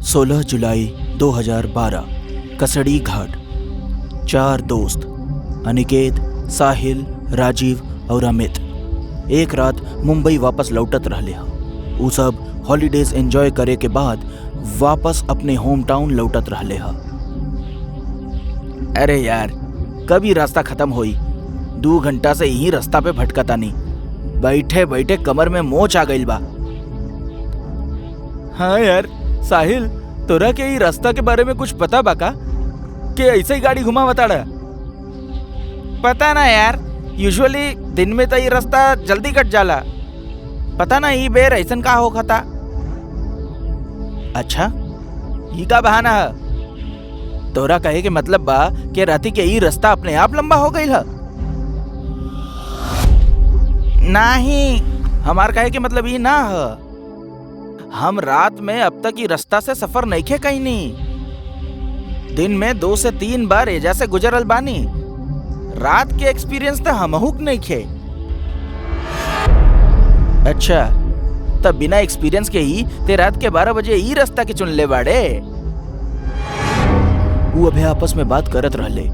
16 जुलाई 2012 कसड़ी घाट। 4 दोस्त अनिकेत, साहिल, राजीव और अमित एक रात मुंबई वापस लौटत रहले ह। उ सब हॉलीडेज एंजॉय करे के बाद वापस अपने होम टाउन लौटत रहले ह। अरे यार, कभी रास्ता खत्म होई। 2 घंटा से यही रास्ता पे भटकतानी। बैठे बैठे कमर में मोच आ गइल बा। हाँ यार साहिल, तोरा के ई रास्ता के बारे में कुछ पता बा का? कि ऐसे ही गाड़ी घुमावताड़ा? पता ना यार, यूजुअली दिन में तो ये रास्ता जल्दी कट जाला। पता ना ई बेर ऐसन का होखता। अच्छा, ई का बहाना है? तोरा कहे के मतलब बा कि राती के ई रास्ता अपने आप लंबा हो गइल है? नहीं, हमार कहे के मतलब ई ना है। हम रात में अब तक ई रास्ता से सफर नइखे कइनी। दिन में 2 से 3 बार एजा से गुजरल बानी। रात के एक्सपीरियंस तो हमहू नइखे। अच्छा, तब बिना एक्सपीरियंस के ही ते रात के 12 बजे ई रास्ता के चुन ले बाड़े। वो अभी आपस में बात करत रहले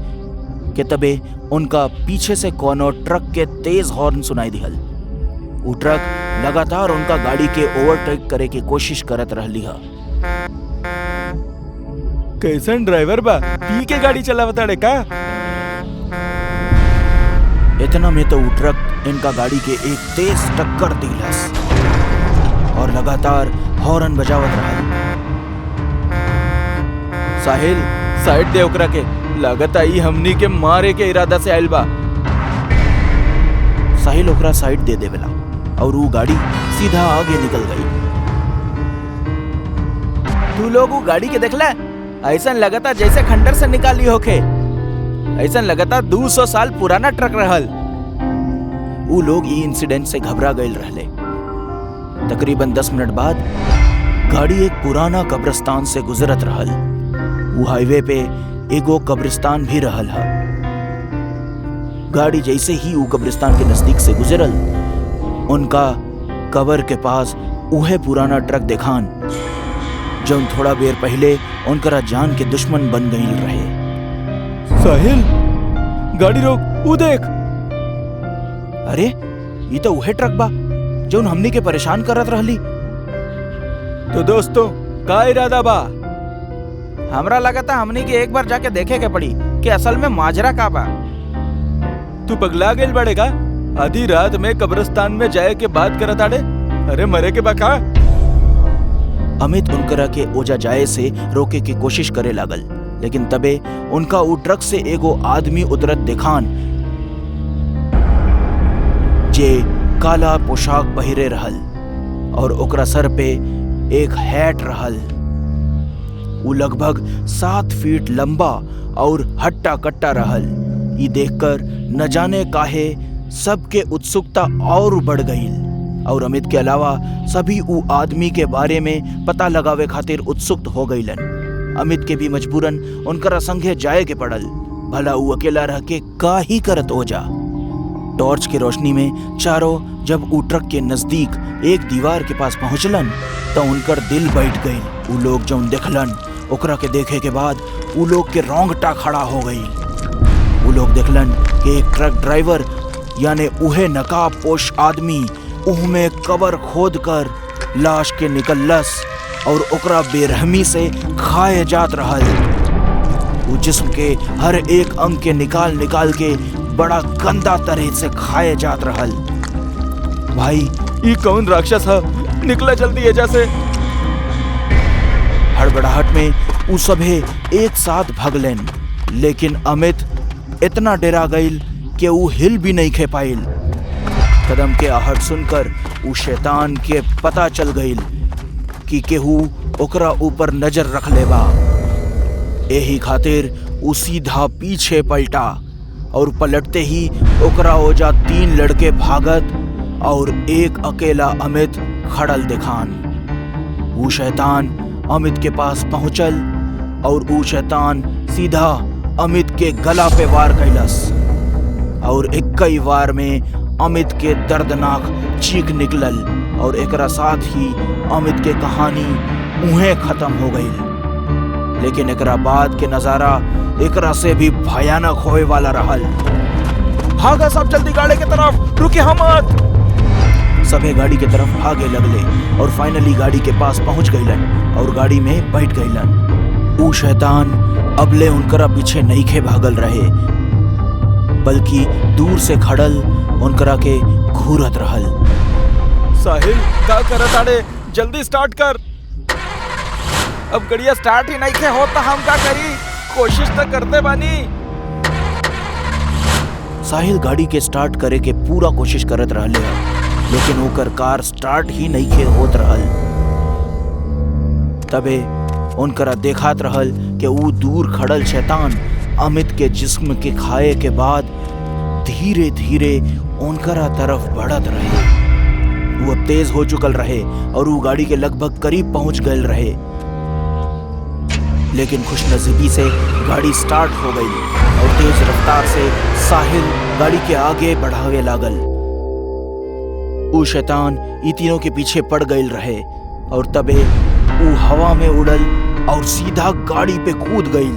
कि तबे उनका पीछे से कोनो ट्रक के तेज हॉर्न सुनाई दिहल। वो ट्रक लगातार उनका गाड़ी के ओवरटेक करे की कोशिश करत रहली है। कैसन ड्राइवर बा, पी के गाड़ी चलावताड़े का? इतना में तो वो ट्रक इनका गाड़ी के एक तेज टक्कर दिलस और लगातार हॉर्न बजावत रहल। साहिल, साइड दे ओकरा के, लागत आई हमनी के मारे के इरादा से आइल बा। साहिल ओकरा साइड दे देवेला और वो गाड़ी सीधा आगे निकल गई। तू लोग वो गाड़ी के देखला? ऐसा लगता जैसे खंडर से निकाली होके। ऐसा लगता 200 साल पुराना ट्रक रहल। वो लोग ये इंसिडेंट से घबरा गए रहले। तकरीबन 10 मिनट बाद गाड़ी एक पुराना कब्रिस्तान से गुजरत रहल। वो हाईवे पे एगो कब्रिस्तान भी रहल है। गाड़ी जैसे ही वो कब्रिस्तान के नजदीक से गुजरल, उनका कबर के पास उहे पुराना ट्रक देखान जौन थोड़ा देर पहले उनकरा जान के दुश्मन बन गई रहे। साहिल, गाड़ी रोक, वो देख। अरे, ये तो उहे ट्रक बा जौन हमनी के परेशान करत रहली। तो दोस्तों, का इरादा बा? हमरा लगता हमनी के एक बार जाके देखे के पड़ी कि असल में माजरा का बा। तू पगला गेल बड़े का? आधी रात में कब्रिस्तान में जाए के बात करत आड़े? अरे मरे के बका। अमित उनकरा के ओजा जाए से रोके की कोशिश करे लागल, लेकिन तबे उनका वो ट्रक से एगो आदमी उतरत देखान जे काला पोशाक पहिरे रहल और ओकरा सर पे एक हैट रहल। वो लगभग 7 फीट लंबा और हट्टा कट्टा रहल। ये देखकर न जाने काहे सबके उत्सुकता और बढ़ गई और अमित के अलावा सभी उ आदमी के बारे में पता लगावे खातिर उत्सुक हो गईलन। अमित के भी मजबूरन उनकरा संगे जाए के पड़ल। भला उ अकेला रह के का ही करत हो जा। टॉर्च की रोशनी में चारों जब उ ट्रक के नजदीक एक दीवार के पास पहुंचलन तो उनकर दिल बैठ गई। उ लोग जौन देखलन ओकरा के देखे के बाद उ लोग के रोंगटा खड़ा हो गई। उ लोग देखलन कि एक ट्रक ड्राइवर यानी उहे नकाब पोश आदमी उह में कबर खोद कर लाश के निकलस और ओकरा बेरहमी से खाए जात रहल। वो जिस्म के हर एक अंग के निकाल निकाल के बड़ा गंदा तरह से खाए जात रहल। भाई, ये कौन राक्षस है? निकला जल्दी एजा से। हड़बड़ाहट में वो सभे एक साथ भगलन, लेकिन अमित इतना डरा गईल कि वो हिल भी नहीं खे पाइल। कदम के आहट सुनकर वो शैतान के पता चल गईल कि केहू ओकरा ऊपर नजर रख लेबा। यही खातिर वो सीधा पीछे पलटा और पलटते ही ओकरा ओजा 3 लड़के भागत और एक अकेला अमित खड़ल दिखान। वो शैतान अमित के पास पहुंचल और वो शैतान सीधा अमित के गला पे वार कैलस और 21 वार में अमित के दर्दनाक चीख निकलल और एकरा साथ ही अमित के कहानी उहें खत्म हो गई। लेकिन एकरा बाद के नजारा एकरा से भी भयानक होए वाला रहल। भागा सब जल्दी गाड़ी के तरफ, रुके हम मत। सबे गाड़ी के तरफ भागे लगले और फाइनली गाड़ी के पास पहुंच गईलन और गाड़ी में बैठ गईलन। ऊ शैतान अबले उनकरा पीछे नईखे भागल रहे, बल्कि दूर से खड़ल उनकरा के घूरत रहल। साहिल का करत आड़े, जल्दी स्टार्ट कर। अब गड़िया स्टार्ट ही नहीं थे होता, हम का करी, कोशिश तो करते बानी। साहिल गाड़ी के स्टार्ट करे के पूरा कोशिश करत रहले है, लेकिन ओकर कार स्टार्ट ही नहीं खे होत रहल। तबे उनकरा देखात रहल कि ऊ दूर खड़ल शैतान अमित के जिस्म के खाए के बाद धीरे धीरे उनकरा तरफ बढ़त रहे। वो अब तेज हो चुकल रहे और वो गाड़ी के लगभग करीब पहुंच गए रहे। लेकिन खुशनसीबी से गाड़ी स्टार्ट हो गई और तेज रफ्तार से साहिल गाड़ी के आगे बढ़ावे लागल। वो शैतान ई तीनों के पीछे पड़ गई रहे और तबे वो हवा में उड़ल और सीधा गाड़ी पे कूद गई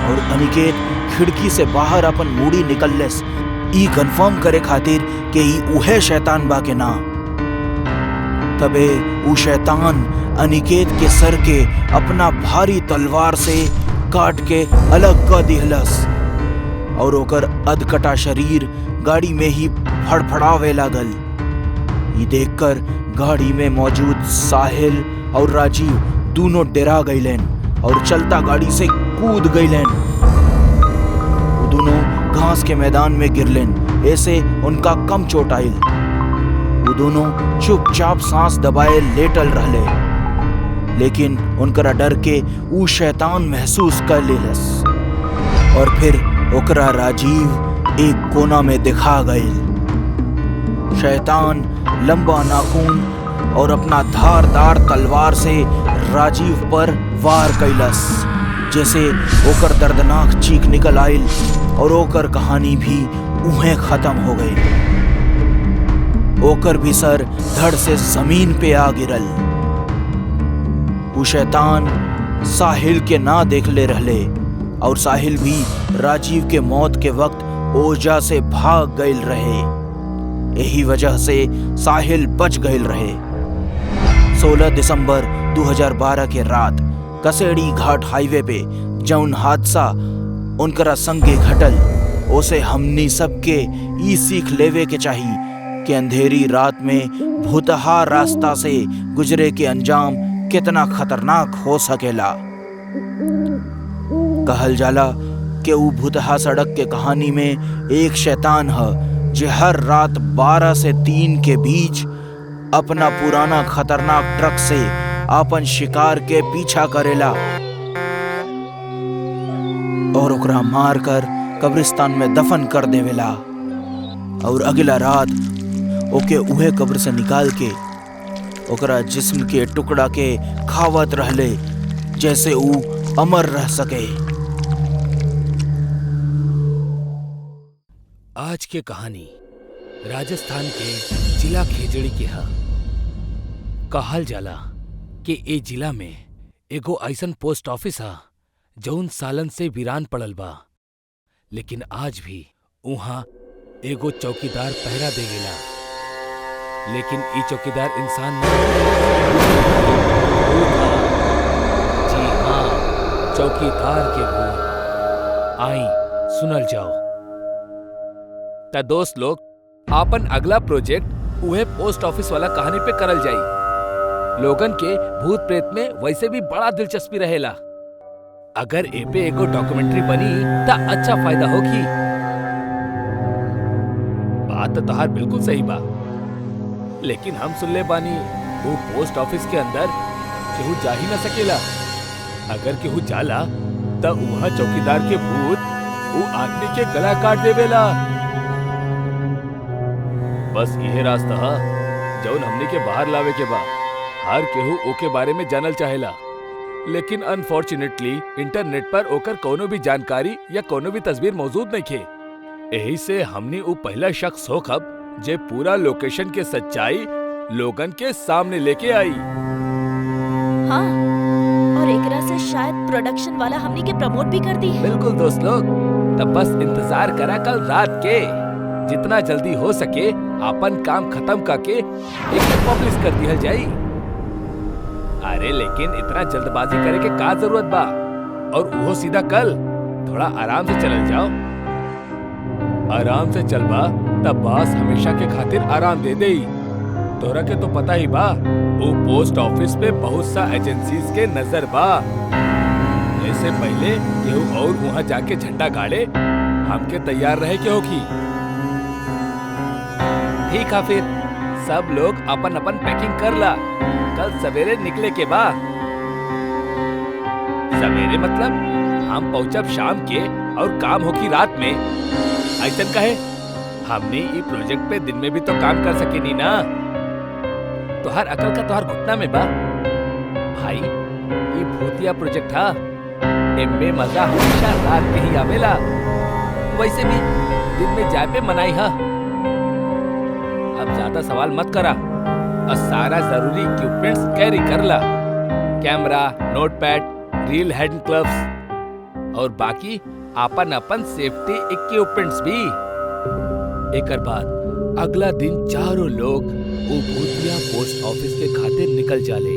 और अनिकेत खिड़की से बाहर अपन मूड़ी निकललेस ई कंफर्म करे खातिर कि ई उहे शैतान बा के ना। तबे वो शैतान अनिकेत के सर के अपना भारी तलवार से काट के अलग कर दिहलस और ओकर अधकटा शरीर गाड़ी में ही फड़फड़ावे लागल। ये देखकर गाड़ी में मौजूद साहिल और राजीव दोनों डरा गईलेन और चलता गाड़ी से कूद गईलेन। वो दोनों घास के मैदान में गिरलेन, ऐसे उनका कम चोट आइल। वो दोनों चुपचाप सांस दबाए लेटल रहले, लेकिन उनकरा डर के ऊ शैतान महसूस कर लेलस और फिर ओकरा राजीव एक कोना में दिखा गईल। शैतान लंबा नाखून और अपना धारदार तलवार से राजीव पर वार कैलस, जैसे ओकर दर्दनाक चीख निकल आइल और ओकर कहानी भी उहें खत्म हो गई। ओकर भी सर धड़ से जमीन पे आ गिरल। वो शैतान साहिल के ना देख ले रहले और साहिल भी राजीव के मौत के वक्त ओजा से भाग गईल रहे। यही वजह से साहिल बच गईल रहे। 16 दिसंबर 2012 के रात कसेड़ी घाट हाईवे पे जौन हादसा उनकरा संगे घटल, उसे हमनी सबके ई सीख लेवे के चाहिए कि अंधेरी रात में भुतहा रास्ता से गुजरे के अंजाम कितना खतरनाक हो सकेला। कहल जाला कि वो भुतहा सड़क के कहानी में एक शैतान है जो हर रात 12 से 3 के बीच अपना पुराना खतरनाक ट्रक से अपन शिकार के पीछा करेला और ओकरा मार कर कब्रिस्तान में दफन कर देवेला और अगला रात ओके उहे कब्र से निकाल के ओकरा जिस्म के टुकड़ा के खावत रहले, जैसे ऊ अमर रह सके। आज के कहानी राजस्थान के जिला खेजड़ी के है। कहल जाला कि ए जिला में एगो ऐसन पोस्ट ऑफिस है जौन सालन से वीरान पड़ल बा, लेकिन आज भी उहाँ एगो चौकीदार पहरा देवेला। लेकिन ई चौकीदार इंसान जी हाँ, चौकीदार के भूत। आई सुनल जाओ। ता दोस्त लोग, आपन अगला प्रोजेक्ट उहे पोस्ट ऑफिस वाला कहानी पे करल जाई। लोगन के भूत प्रेत में वैसे भी बड़ा दिलचस्पी रहेला। अगर ए पे एगो डॉक्यूमेंट्री बनी ता अच्छा फायदा होगी। बात तो तहार बिल्कुल सही बा, लेकिन हम सुन ले बानी वो पोस्ट ऑफिस के अंदर केहू जा ही न सकेला। अगर केहू जाला त वहाँ चौकीदार के भूत वो आदमी के गला काट देवेला। बस यह रास्ता है जौन हमने के बाहर लावे के बा। हर केहू ओके बारे में जानल चाहेला, लेकिन अनफॉर्चुनेटली इंटरनेट पर ओकर कोनो भी जानकारी या कोनो भी तस्वीर मौजूद नहीं खे। यही से हमने वो पहला शख्स होखब जे पूरा लोकेशन के सच्चाई लोगन के सामने लेके आई। हाँ, और एकरा से शायद प्रोडक्शन वाला हमनी के प्रमोट भी कर दी है। बिल्कुल दोस्त लोग, तब बस इंतजार करा कल रात के। जितना जल्दी हो सके अपन काम खत्म करके एक पब्लिश कर दिया जाई। अरे लेकिन इतना जल्दबाजी करे के का जरूरत बा? और वो सीधा कल। थोड़ा आराम से चल जाओ। आराम से चल बा तब बॉस हमेशा के खातिर आराम दे देई। तोरा के तो पता ही बा, वो पोस्ट ऑफिस पे बहुत सा एजेंसीज के नजर बा। ऐसे पहले केहू और वहाँ जाके झंडा गाड़े, हमके तैयार रहे के होगी। ठीक है फिर सब लोग अपन अपन पैकिंग कर ला। कल सवेरे निकले के बाद। सवेरे मतलब हम पहुंचब शाम के और काम होगी रात में। ऐसा कहे हमने ये प्रोजेक्ट पे दिन में भी तो काम कर सके नहीं ना। तोहर अकल का तोहर घुटना में बा भाई। ये भूतिया प्रोजेक्ट था, इनमें मजा हमेशा रात के ही आवेला। वैसे भी दिन में जाए पे मनाई है। अब ज्यादा सवाल मत करा और सारा जरूरी इक्विपमेंट्स कैरी कर ला। Camera, notepad, reel, hand gloves और बाकी अपन अपन सेफ्टी इक्विपमेंट्स भी। एक बाद अगला दिन चारों लोग वो भूतिया पोस्ट ऑफिस के खातिर निकल जाले।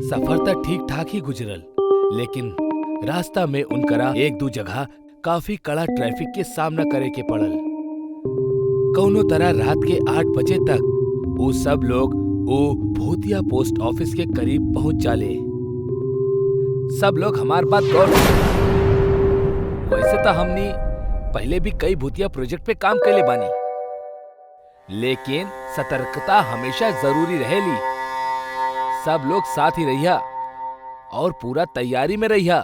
सफर तो ठीक ठाक ही गुजरल, लेकिन रास्ता में उनकरा एक दो जगह काफी कड़ा ट्रैफिक के सामना करे के पड़ल। कौनो तरह रात के 8 बजे तक वो सब लोग वो भूतिया पोस्ट ऑफिस के करीब पहुंच जाले। सब लोग हमार बात गौर से। वैसे तो हमने पहले भी कई भूतिया प्रोजेक्ट पे काम कैले बानी, लेकिन सतर्कता हमेशा जरूरी रहेली। सब लोग साथ ही रहिया और पूरा तैयारी में रहिया।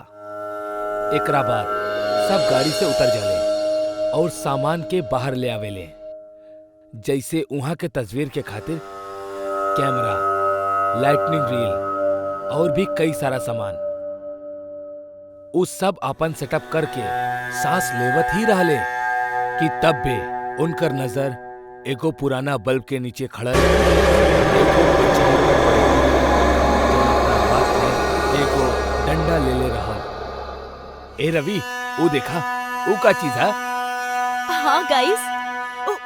एकरा बाद सब गाड़ी से उतर जाले और सामान के बाहर ले आवेले, जैसे वहां के तस्वीर के खातिर कैमरा, लाइटनिंग रील और भी कई सारा सामान। उस सब अपन सेटअप करके सांस लेवत ही रहले कि तब भी उनकर नजर एगो पुराना बल्ब के नीचे खड़ा एगो डंडा ले रहा। ए रवि, वो देखा, वो का चीज है? हाँ गाइस,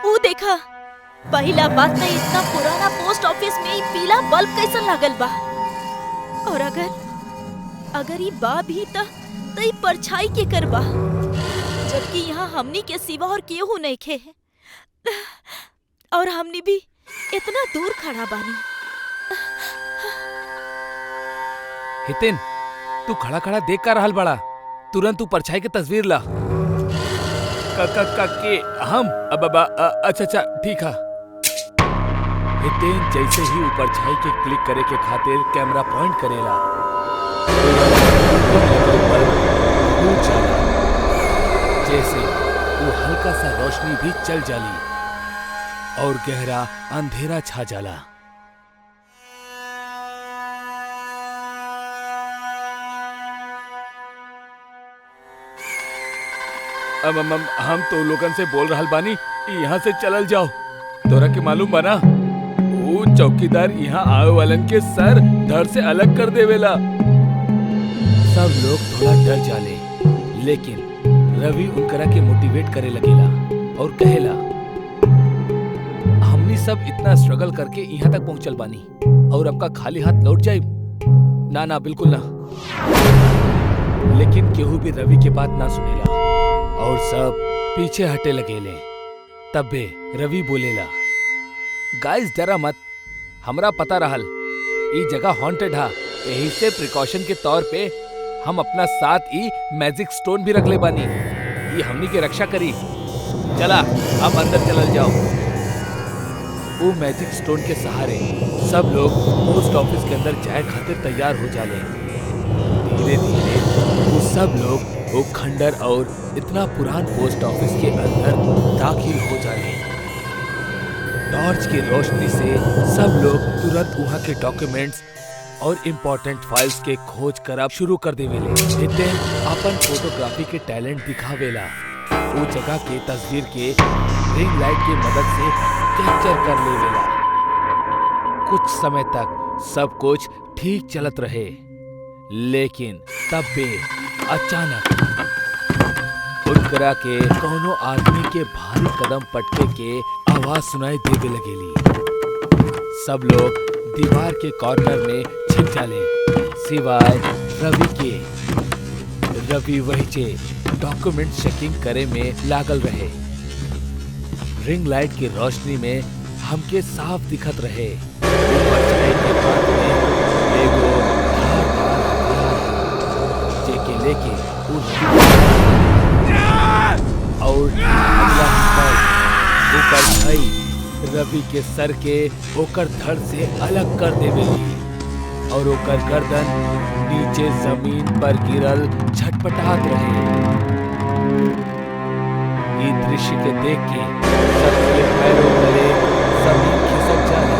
वो देखा। पहला बात तो इतना पुराना पोस्ट ऑफिस में पीला बल्ब कैसा लागल बा। और अगर ये बा भी तो ये परछाई के करबा, जबकि यहाँ हमनी के सिवा और केहू नहीं खे और हमनी भी इतना दूर खड़ा बानी। हितेन, तू खड़ा खड़ा देख कर रहल बड़ा। तुरंत तू परछाई की तस्वीर ला। के हम अच्छा ठीक है। हितेन जैसे ही ऊपर छाई के क्लिक करे के खातिर कैमरा पॉइंट करेला, जैसे वो हल्का सा रोशनी भी चल जाली और गहरा अंधेरा छा जाला। हम तो लोगन से बोल रहल बानी, यहाँ से चलल जाओ। तोरा के मालूम बना, वो चौकीदार यहाँ आवे वालन के सर धड़ से अलग कर देवेला। सब लोग थोड़ा डर जाले, लेकिन रवि उनकरा के मोटिवेट करे लगेला और कहेला, हमनी सब इतना स्ट्रगल करके यहाँ तक पहुँचल बानी और आपका खाली हाथ लौट जाए? ना ना, बिल्कुल ना। लेकिन केहू भी रवि के बात ना सुनेला और सब पीछे हटे लगेले। तबे रवि बोलेला, गाइस डरा मत, हमरा पता रहल ई जगह हॉन्टेड है, यही से प्रिकॉशन के तौर पे हम अपना साथ ही मैजिक स्टोन भी रख ले बानी, ये हमनी के रक्षा करी। चला अब अंदर चलल जाओ। वो मैजिक स्टोन के सहारे सब लोग पोस्ट ऑफिस के अंदर जाए खातिर तैयार हो जाले। धीरे धीरे वो सब लोग वो खंडर और इतना पुरान पोस्ट ऑफिस के अंदर दाखिल हो जाए। टॉर्च की रोशनी से सब लोग तुरंत वहाँ के डॉक्यूमेंट्स और इम्पोर्टेंट फाइल्स के खोज करब शुरू कर देवेले। हितेन अपन फोटोग्राफी के टैलेंट दिखावेला। वो जगह के तस्वीर के रिंग लाइट की मदद से कैप्चर कर लेवेला। कुछ समय तक सब कुछ ठीक चलत रहे। लेकिन तब बे अचानक उनकरा के कौनो आदमी के भारी कदम पटके के आवाज सुनाई देवे लगेली। सब लोग दीवार के कॉर्नर में छिप जाले सिवाय रवि के। रवि वहीचे डॉक्यूमेंट चेकिंग करे में लागल रहे। रिंग लाइट की रोशनी में हमके साफ दिखत रहे। ऊपर जाए के बाद में एगो धारदार हथियार जेके लेके और अगला ऊपर भाई रवि के सर के ओकर धड़ से अलग कर देवेली और ओकर गर्दन नीचे जमीन पर गिरल छटपटात रहे। ये दृश्य के देख के सबके पैरों तले जमीन खिसक जाए।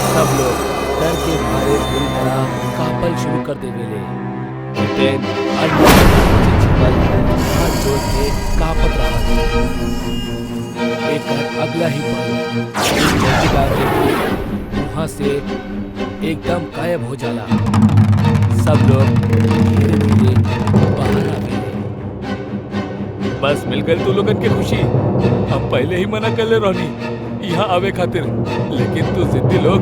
सब लोग डर के मारे पूरी तरह कांपल शुरू कर देवेले। हितेन हाथ जोड़ के कांपत रहा। एक अगला ही पल चौकीदार के वहां से एकदम गायब हो जाला। सब लोग धीरे धीरे बाहर आ गए। बस मिल गई तू लोगन के खुशी। हम पहले ही मना कर ले रहनी यहाँ आवे खातिर, लेकिन तू जिद्दी लोग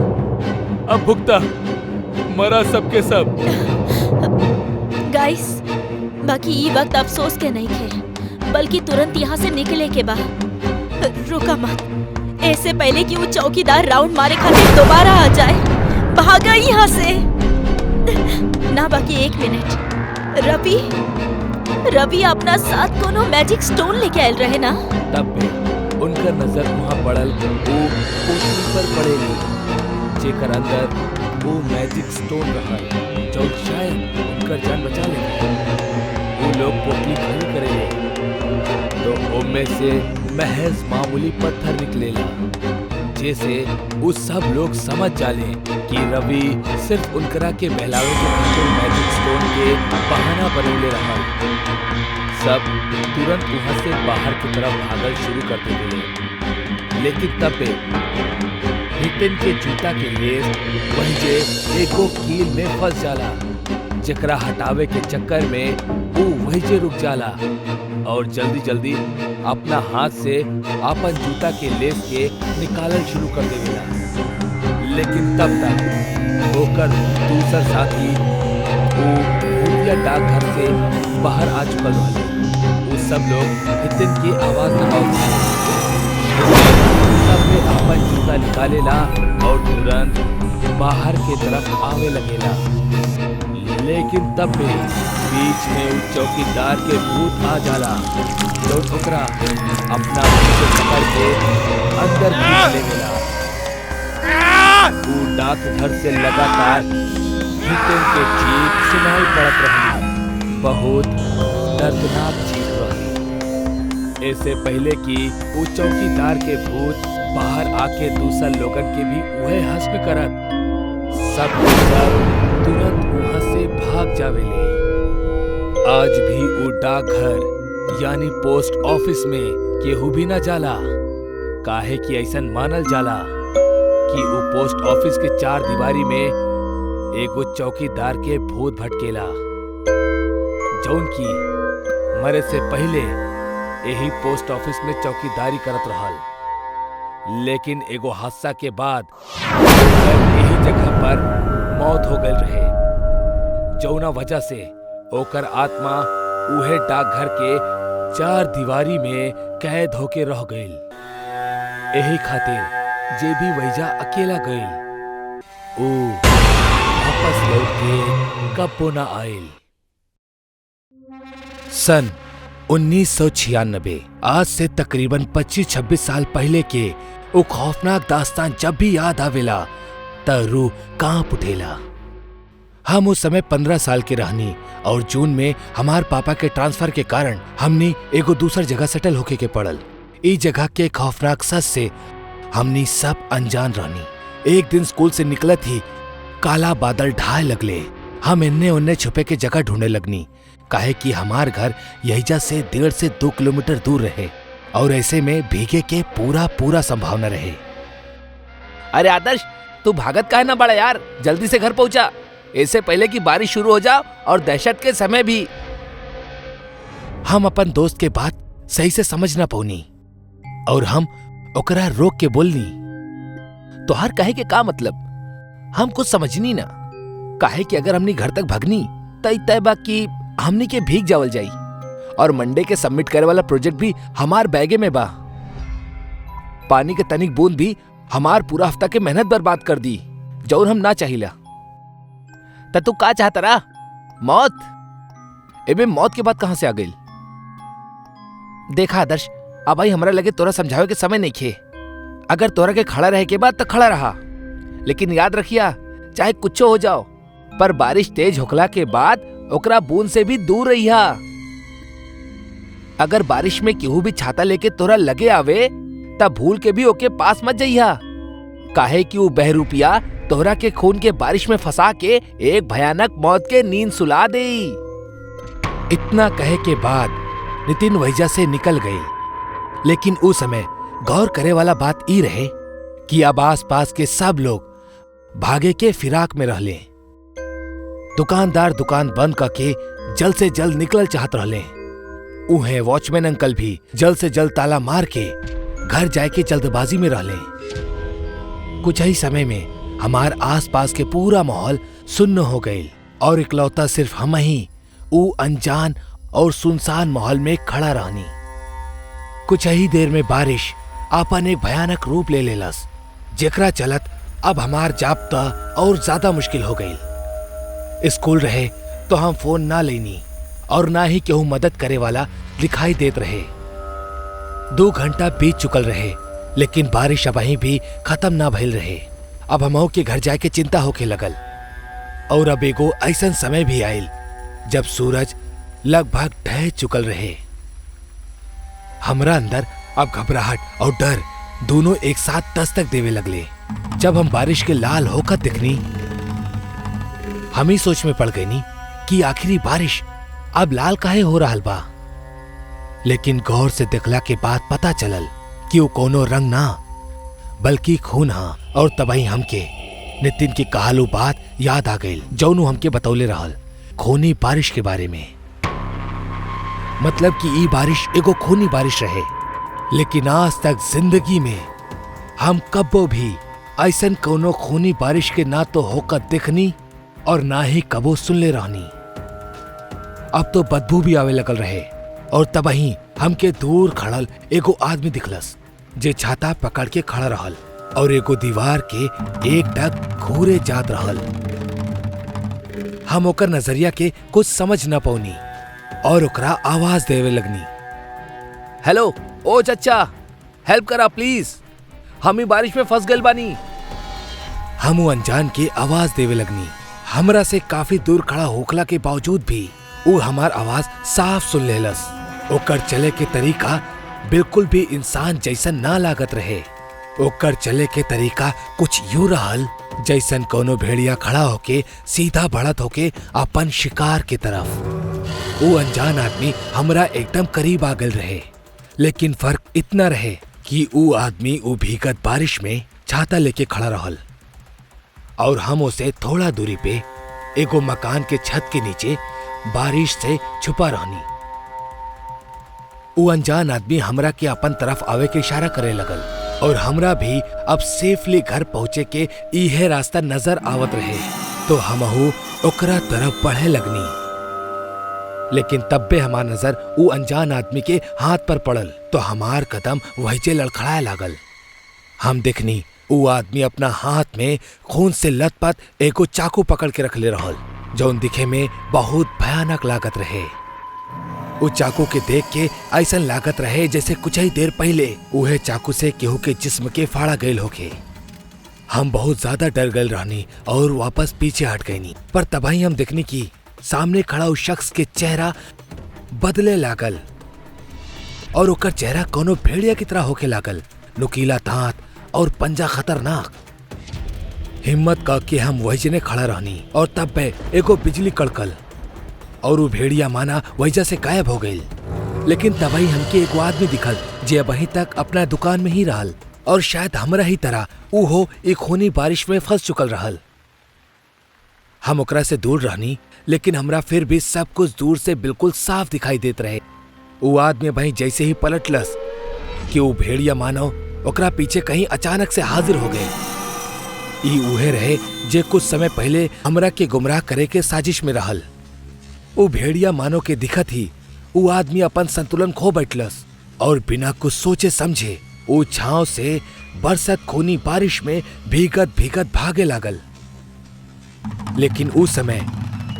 अब भुगता मरा सबके सब। गाइस, बाकी ये वक्त अफसोस के नहीं थे, बल्कि तुरंत यहाँ से निकले के बाद। रुका मत, ऐसे पहले कि वो चौकीदार राउंड मारे खातिर दोबारा आ जाए। भागा यहाँ से ना। बाकी 1 मिनट, रवि अपना साथ कोनो मैजिक स्टोन लेके आयल रहे ना। तब भी उनका नजर वहाँ पड़ल वो पोटली पर पड़ेली जेकर अंदर वो मैजिक स्टोन रहा जो शायद उनका जान बचा लेगा। वो लोग पोटली खाली करेंगे तो उनमें से महज मामूली पत्थर निकलेगा, जैसे वो सब लोग समझ जाले कि रवि सिर्फ उनकरा के बहलावे के खातिर मैजिक स्टोन के बहाना बनौले रहा। सब तुरंत वहां से बाहर की तरफ भागल शुरू कर देते। लेकिन तब हितेन के जूता के लेस वही जे एगो कील में फंस जाला, जकरा हटावे के चक्कर में वो वही जे रुक जाला और जल्दी जल्दी अपना हाथ से अपन जूता के लेस के निकालल शुरू कर देवेला। लेकिन तब तक होकर दूसरा साथी वो भूतिया डाकघर से बाहर आ चुका रहा। वो सब लोग हितेन की आवाज दबाव सबने अपन जूता निकालेला और तुरंत बाहर के तरफ आवे लगेला। लेकिन तब भी बीच में उस चौकीदार के भूत आ जाला जो ठुकरा अपना पीछे पकड़ के अंदर खींच लेवेला। वो डाकघर से लगातार हितेन के चीख सुनाई पड़त रही। बहुत दर्दनाक चीख रही। ऐसे पहले कि वो चौकीदार के भूत बाहर आके दूसरा लोगन के भी वह हस्म करत, सब तुरंत वहां से भाग जावेले। आज भी वो डाकघर यानी पोस्ट ऑफिस में केहू भी न जाला, काहे कि ऐसन मानल जाला कि वो पोस्ट ऑफिस के 4 दीवारी में एगो चौकीदार के भूत भटकेला, जौन की मरे से पहले यही पोस्ट ऑफिस में चौकीदारी करत रहल। लेकिन एगो हादसा के बाद यही जगह पर मौत हो गई रहे, जौना वजह से ओकर आत्मा उहे डाकघर के 4 दीवारी में कैद होके रह गईल। यही खातिर जे भी वैजा अकेला गईल ओ वापस लौट के कब्बो न आयल। सन 1996 आज से तकरीबन 25-26 साल पहले के वो खौफनाक दास्तान जब भी याद आवेला त रूह कांप उठेला। हम उस समय 15 साल के रहनी और जून में हमार पापा के ट्रांसफर के कारण हमनी एगो दूसर जगह सेटल होके के पड़ल। ई जगह के खौफनाक सच से हमनी सब अनजान रहनी। एक दिन स्कूल से निकलत ही काला बादल ढाए लगले। हम इन्ने उन्ने छुपे के जगह ढूंढने लगनी, काहे कि हमार घर यहीजा से 1.5 से 2 किलोमीटर दूर रहे और ऐसे में भीगे के पूरा संभावना रहे। अरे आदर्श, तू भागत काहे ना बड़ा यार, जल्दी से घर पहुंचा। इससे पहले कि बारिश शुरू हो जाए और दहशत के समय भी। हम अपन दोस्त के बात सही से समझ ना पौनी और हम ओकरा रोक के बोलनी, तोहार कहे के का मतलब? हम कुछ समझनी ना। काहे कि अगर हमनी घर तक भगनी तय तय बा कि हमनी के भीग जावल जाई और मंडे के सबमिट करे वाला प्रोजेक्ट भी हमार बैगे में बा। पानी के तनिक बूंद भी हमार पूरा हफ्ता के मेहनत बर्बाद कर दी, जौन हम ना चाहिला। त तू का चाहता रहा? मौत? एबे मौत के बाद कहां से आ गई? देखा आदर्श, अब भाई हमरा लगे तोरा समझावे के समय नहीं खे। अगर तोरा के खड़ा रहे के बाद तो खड़ा रहा, लेकिन याद रखिया चाहे कुछ हो जाओ, पर बारिश तेज होखला के बाद ओकरा बूंद से भी दूर रहिया। अगर बारिश में केहू भी छाता लेके तोरा लगे आवे तब भूल के भी ओके पास मत जइया, काहे कि वो बहरूपिया तोहरा के खून के बारिश में फंसा के एक भयानक मौत के नींद सुला दे। इतना कहे के बाद नितिन वैजा से निकल गए। लेकिन उस समय गौर करे वाला बात ई रहे कि अब आस पास के सब लोग भागे के फिराक में रहले। दुकानदार दुकान बंद करके जल्द से जल्द निकल चाहत रहले। उन्हें वॉचमैन अंकल भी जल्द से जल्द ताला मार के घर जाए के जल्दबाजी में रहले। कुछ ही समय में हमार आस पास के पूरा माहौल सुन्न हो गए और इकलौता सिर्फ हम ही ऊ अनजान और सुनसान माहौल में खड़ा रहनी। कुछ ही देर में बारिश आपन एक भयानक रूप ले लेलस, जेकरा चलत अब हमार जाब्ता और ज्यादा मुश्किल हो गई। स्कूल रहे तो हम फोन ना लेनी और ना ही केहू मदद करे वाला दिखाई देत रहे। 2 घंटा बीत चुकल रहे, लेकिन बारिश अबही भी खत्म ना भइल रहे। अब हमहू के घर जाके चिंता होके लगल और अब एगो ऐसन समय भी आयल जब सूरज लगभग ढह चुकल रहे। हमरा अंदर अब घबराहट और डर दोनों एक साथ दस्तक देवे लगले। जब हम बारिश के लाल होकर दिखनी, हम ही सोच में पड़ गई नी कि आखिरी बारिश अब लाल काहे हो रहा बा। लेकिन गौर से देखला के बाद पता चलल कि वो कोनो रंग ना बल्कि खून हा। और तबही हमके नितिन की कहालू बात याद आ गई, जौनू हमके बतौले रहल खूनी बारिश के बारे में। मतलब कि ई बारिश एगो खूनी बारिश रहे। लेकिन आज तक जिंदगी में हम कब्बो भी ऐसन कोनो खूनी बारिश के ना तो होकर दिखनी और ना ही कबो सुनले रहनी। अब तो बदबू भी आवे लगल रहे और तबही हमके दूर खड़ल एगो आदमी दिखलस, जे छाता पकड़ के खड़ा रहल और एगो दीवार के एक टक घूरे जात रहल। हम ओकर नजरिया के कुछ समझ न पौनी और ओकरा आवाज देवे लगनी, हेलो ओ चच्चा, हेल्प करा प्लीज, हम ही बारिश में फंस गए बानी। हम अनजान के आवाज देवे लगनी। हमरा से काफी दूर खड़ा होखला के बावजूद भी वो हमार आवाज साफ सुन लेलस। ओकर चले के तरीका बिल्कुल भी इंसान जैसन ना लागत रहे। ओकर चले के तरीका कुछ यूं रहल जैसन कोनो भेड़िया खड़ा होके सीधा बढ़त होके अपन शिकार के तरफ। वो अनजान आदमी हमरा एकदम करीब आ गल रहे, लेकिन फर्क इतना रहे कि वो आदमी वो भीगत बारिश में छाता लेके खड़ा रहल और हम उसे थोड़ा दूरी पे एगो मकान के छत के नीचे बारिश से छुपा रहनी। वो अनजान आदमी हमरा के अपन तरफ आवे के इशारा करे लगल और हमरा भी अब सेफली घर पहुंचे के इहे रास्ता नजर आवत रहे, तो हमहू ओकरा तरफ बढ़े लगनी। लेकिन तब भी हमार नजर वो अनजान आदमी के हाथ पर पड़ल तो हमार कदम वहीजे लड़खड़ाए लागल। हम देखनी वो आदमी अपना हाथ में खून से लथपथ एगो चाकू पकड़ के रख ले रहल, जौन दिखे में बहुत भयानक लागत रहे। वो चाकू के देख के ऐसा लागत रहे जैसे कुछ ही देर पहले उहे चाकू से केहू के जिस्म के फाड़ा गयल होके। हम बहुत ज्यादा डर गए रहनी और वापस पीछे हट गईनी, पर तभी हम देखनी की सामने खड़ा उस शख्स के चेहरा बदले लागल और ओकर चेहरा कोनो भेड़िया की तरह होके लागल, नुकीला दांत और पंजा खतरनाक। हिम्मत करके हम वहीजने खड़ा रहनी और तब पे एगो बिजली कड़कल और वो भेड़िया माना वहीजा से गायब हो गई। लेकिन तभी हमके एगो आदमी दिखल जे अभी तक अपना दुकान में ही रहल और शायद हमरा ही तरह वो एक खूनी बारिश में फंस चुकल रहल। हम ओकरा से दूर रहनी, लेकिन हमरा फिर भी सब कुछ दूर से बिल्कुल साफ दिखाई देत रहे। वो आदमी भाई जैसे ही पलटलस कि वो भेड़िया मानव ओकरा पीछे कहीं अचानक से हाजिर हो गए। ई उहे रहे जे कुछ समय पहले हमरा के गुमराह करे के साजिश में रहल। वो भेड़िया मानव के दिखत ही वो आदमी अपन संतुलन खो बैठलस और बिना कुछ सोचे समझे वो छांव से बरसत खूनी बारिश में भीगत भीगत भागे लागल। लेकिन उस समय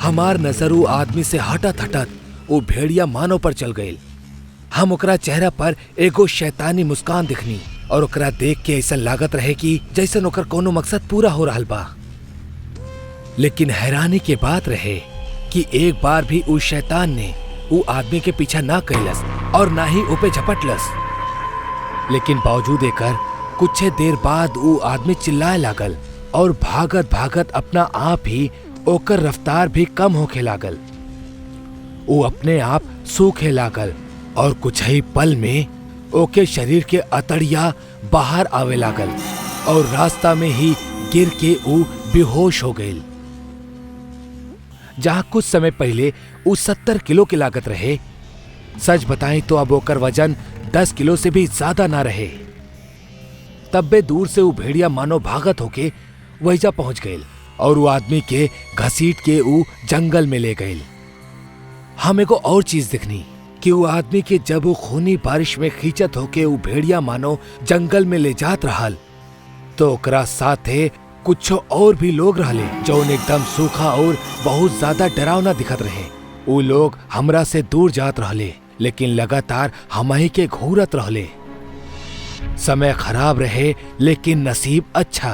हमार नजर वो आदमी से हटत हटत वो भेड़िया मानव पर चल गई। हम ओकरा चेहरा पर एगो शैतानी मुस्कान दिखनी और ओकरा देख के ऐसा लागत रहे कि जैसन ओकर कोनो मकसद पूरा हो रहल बा। लेकिन हैरानी के बात रहे कि एक बार भी उस शैतान ने वो आदमी के पीछा ना कैलस और ना ही ऊपे झपटलस। लेकिन बावजूद एकर कुछ देर बाद वो आदमी चिल्लाए लागल और भागत भागत अपना आप ही ओकर रफ्तार भी कम होके लागल। वो अपने आप सूखे लागल और कुछ ही पल में ओके शरीर के अतड़िया बाहर आवे लागल और रास्ता में ही गिर के वो बेहोश हो गई। जहां कुछ समय पहले वो 70 किलो की लागत रहे, सच बताएं तो अब ओकर वजन 10 किलो से भी ज्यादा ना रहे। तब बे दूर से वो भेड़िया मानो भागत होके वहीजा पहुंच गए और वो आदमी के घसीट के वो जंगल में ले गए। हमें को और चीज दिखनी कि वो आदमी के जब वो खूनी बारिश में खींचत होके वो भेड़िया मानो जंगल में ले जात रहल तो ओकरा साथे कुछ और भी लोग रहले जो एकदम सूखा और बहुत ज्यादा डरावना दिखत रहे। वो लोग हमरा से दूर जात रहले, लेकिन लगातार हमही के घूरत रहले। समय खराब रहे लेकिन नसीब अच्छा।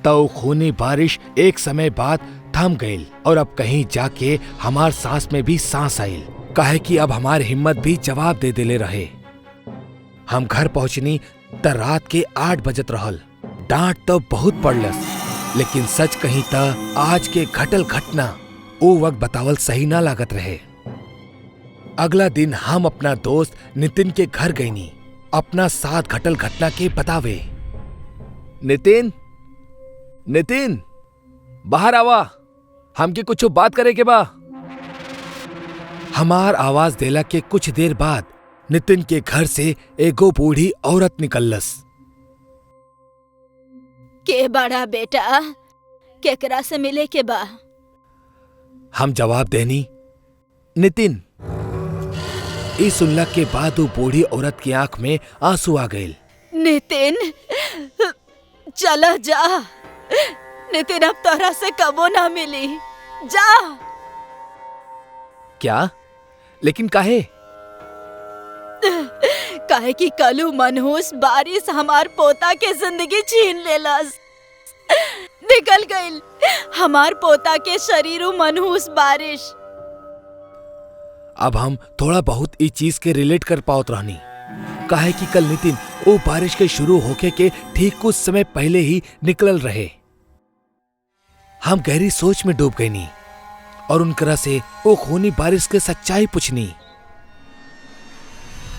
तो खूनी बारिश एक समय बाद थम गई और अब कहीं जाके हमार सांस में भी सांस आयल, काहे कि अब हमार हिम्मत भी जवाब दे देले रहे। हम घर पहुंचनी त रात के 8 बजत रहल। डांट तो बहुत पड़लस, लेकिन सच कहीं त आज के घटल घटना वो वक्त बतावल सही ना लागत रहे। अगला दिन हम अपना दोस्त नितिन के घर गईनी अपना साथ घटल घटना के बतावे। नितिन, नितिन, बाहर आवा, हमके कुछ बात करे के बा। हमार आवाज देला के कुछ देर बाद नितिन के घर से एगो बूढ़ी औरत निकलस। के बड़ा बेटा, केकरा से मिले के बा? हम जवाब देनी, नितिन। इस सुनला के बाद वो बूढ़ी औरत की आंख में आंसू आ गए। नितिन, चला जा। नितिन अब तोरा से कबो ना मिली, जा। क्या? लेकिन काहे? काहे कि कलू मनहूस बारिश हमार पोता के जिंदगी छीन लेलस। निकल गइल हमार पोता के शरीर मनहूस बारिश। अब हम थोड़ा बहुत इस चीज के रिलेट कर पावत रहनी, काहे कि कल नितिन वो बारिश के शुरू होके के ठीक कुछ समय पहले ही निकलल रहे। हम गहरी सोच में डूब गईनी और उनकरा से वो खूनी बारिश के सच्चाई पूछनी।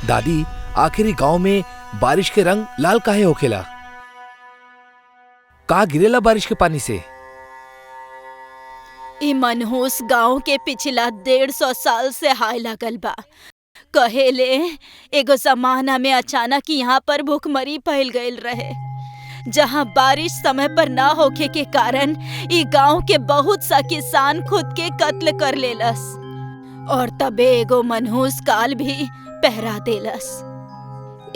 दादी, आखिरी गांव में बारिश के रंग लाल काहे होखेला? का गिरेला बारिश के पानी से? ई मनहूस गांव के पिछला 150 साल से हाय लागल बा। कहेले एगो जमाना में अचानक यहाँ पर भूखमरी फैल गईल रहे, जहाँ बारिश समय पर ना होखे के कारण ई गांव के बहुत सा किसान खुद के कत्ल कर लेलस और तबे एगो मनहूस काल भी पहरा देलस।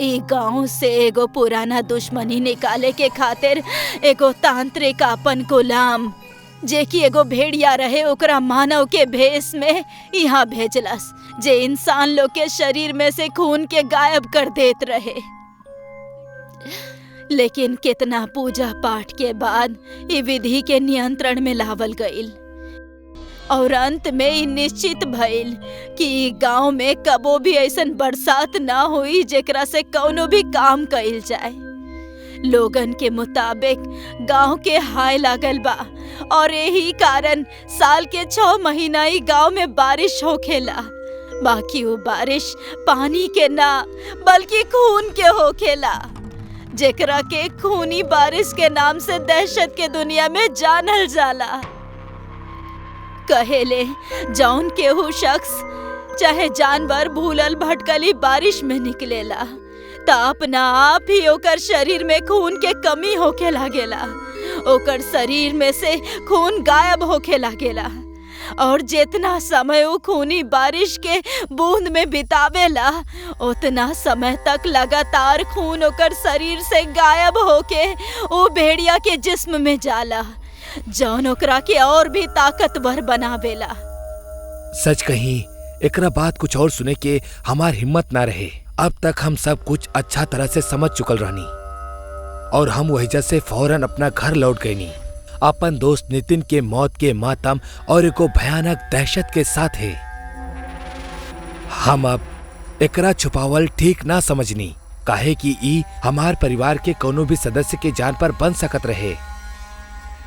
ई गांव से एगो पुराना दुश्मनी निकाले के खातिर एगो तांत्रिक अपन गुलाम, जे कि एगो भेड़िया रहे, ओकरा मानव के भेष में यहाँ भेजलस, जे इंसान लोग के शरीर में से खून के गायब कर देत रहे। लेकिन कितना पूजा पाठ के बाद ये विधि के नियंत्रण में लावल गईल और अंत में ये निश्चित भइल कि गांव में कबो भी ऐसन बरसात ना हुई जेकरा से कौनो भी काम कइल जाए। लोगन के मुताबिक गांव के हाय लागल बा और यही कारण साल के 6 महीना ही गांव में बारिश होखेला। बाकी वो बारिश पानी के ना बल्कि खून के होखेला, जेकरा के खूनी बारिश के नाम से दहशत के दुनिया में जानल जाला। कहेले जौन केहू शख्स चाहे जानवर भूलल भटकली बारिश में निकलेला त अपना आप ही ओकर शरीर में खून के कमी होके लागेला। ओकर शरीर में से खून गायब होके लागेला और जितना समय वो खूनी बारिश के बूंद में बितावेला उतना समय तक लगातार खून ओकर शरीर से गायब होके वो भेड़िया के जिस्म में जाला, जौन ओकरा के और भी ताकतवर बनावेला। सच कहीं एकरा बात कुछ और सुने के हमार हिम्मत ना रहे। अब तक हम सब कुछ अच्छा तरह से समझ चुकल रहनी और हम वहीजा से फौरन अपना घर लौट गईनी। अपन दोस्त नितिन के मौत के मातम और एको भयानक दहशत के साथ है। हम अब एकरा छुपावल ठीक ना समझनी, काहे कि ई हमार परिवार के कोनो भी सदस्य के जान पर बन सकत रहे।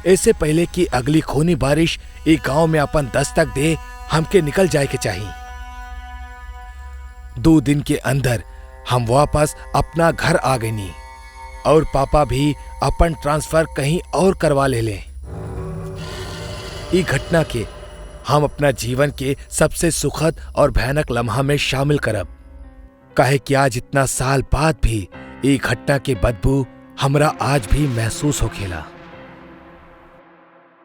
ऐसे पहले कि अगली खूनी बारिश ई गांव में अपन दस्तक दे, हमके निकल जाए के चाहिए। 2 दिन के अंदर हम वापस अपना घर आ गईनी और पापा भी अपन ट्रांसफर कहीं और करवा ले। ई घटना के हम अपना जीवन के सबसे सुखद और भयानक लम्हा में शामिल करब, काहे कि आज इतना साल बाद भी ई घटना के बदबू हमरा आज भी महसूस होखेला।